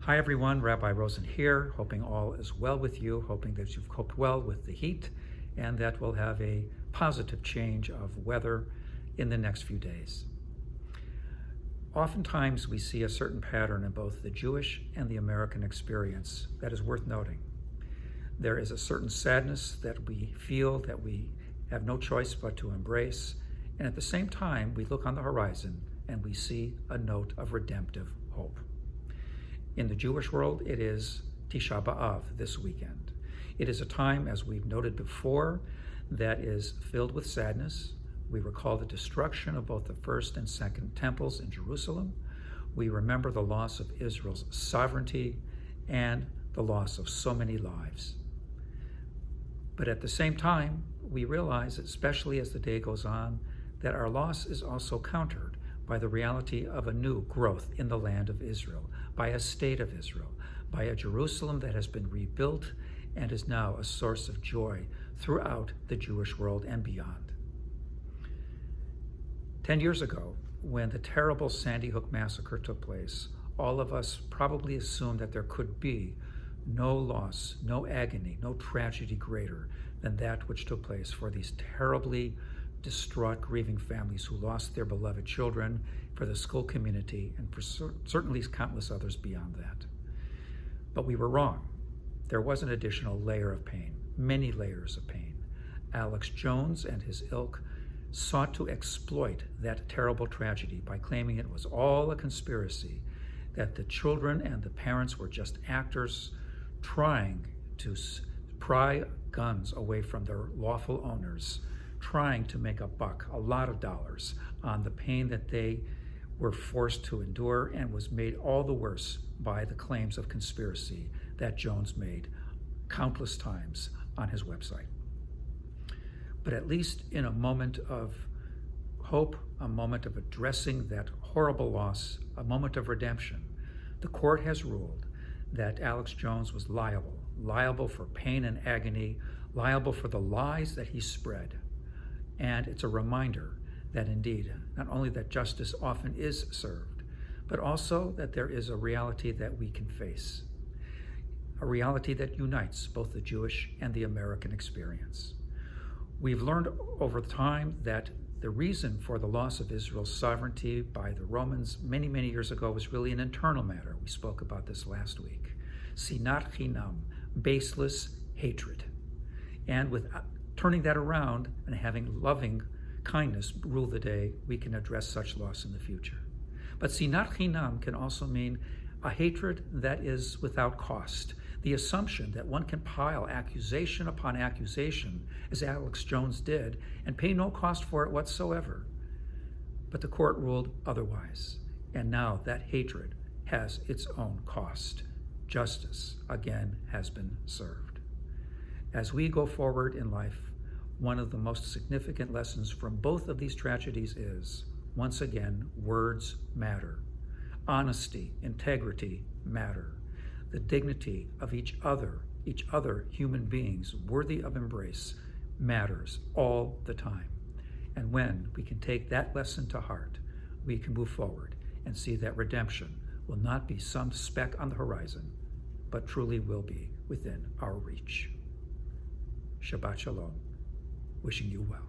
Hi everyone, Rabbi Rosen here, hoping all is well with you, hoping that you've coped well with the heat and that we'll have a positive change of weather in the next few days. Oftentimes we see a certain pattern in both the Jewish and the American experience that is worth noting. There is a certain sadness that we feel that we have no choice but to embrace, and at the same time we look on the horizon and we see a note of redemptive hope. In the Jewish world, it is Tisha B'Av this weekend. It is a time, as we've noted before, that is filled with sadness. We recall the destruction of both the first and second temples in Jerusalem. We remember the loss of Israel's sovereignty and the loss of so many lives. But at the same time, we realize, especially as the day goes on, that our loss is also countered by the reality of a new growth in the land of Israel, by a state of Israel, by a Jerusalem that has been rebuilt and is now a source of joy throughout the Jewish world and beyond. 10 years ago, when the terrible Sandy Hook massacre took place, all of us probably assumed that there could be no loss, no agony, no tragedy greater than that which took place for these terribly distraught, grieving families who lost their beloved children, for the school community, and for certainly countless others beyond that. But we were wrong. There was an additional layer of pain, many layers of pain. Alex Jones and his ilk sought to exploit that terrible tragedy by claiming it was all a conspiracy, that the children and the parents were just actors trying to pry guns away from their lawful owners, trying to make a buck, a lot of dollars, on the pain that they were forced to endure, and was made all the worse by the claims of conspiracy that Jones made countless times on his website. But at least in a moment of hope, a moment of addressing that horrible loss, a moment of redemption, the court has ruled that Alex Jones was liable for pain and agony, liable for the lies that he spread. And it's a reminder that indeed, not only that justice often is served, but also that there is a reality that we can face, a reality that unites both the Jewish and the American experience. We've learned over time that the reason for the loss of Israel's sovereignty by the Romans many, many years ago was really an internal matter. We spoke about this last week. Sinat chinam, baseless hatred. And with turning that around and having loving kindness rule the day, we can address such loss in the future. But sinat chinam can also mean a hatred that is without cost. The assumption that one can pile accusation upon accusation, as Alex Jones did, and pay no cost for it whatsoever. But the court ruled otherwise, and now that hatred has its own cost. Justice, again, has been served. As we go forward in life, one of the most significant lessons from both of these tragedies is, once again, words matter. Honesty, integrity matter. The dignity of each other human beings worthy of embrace matters all the time. And when we can take that lesson to heart, we can move forward and see that redemption will not be some speck on the horizon, but truly will be within our reach. Shabbat Shalom. Wishing you well.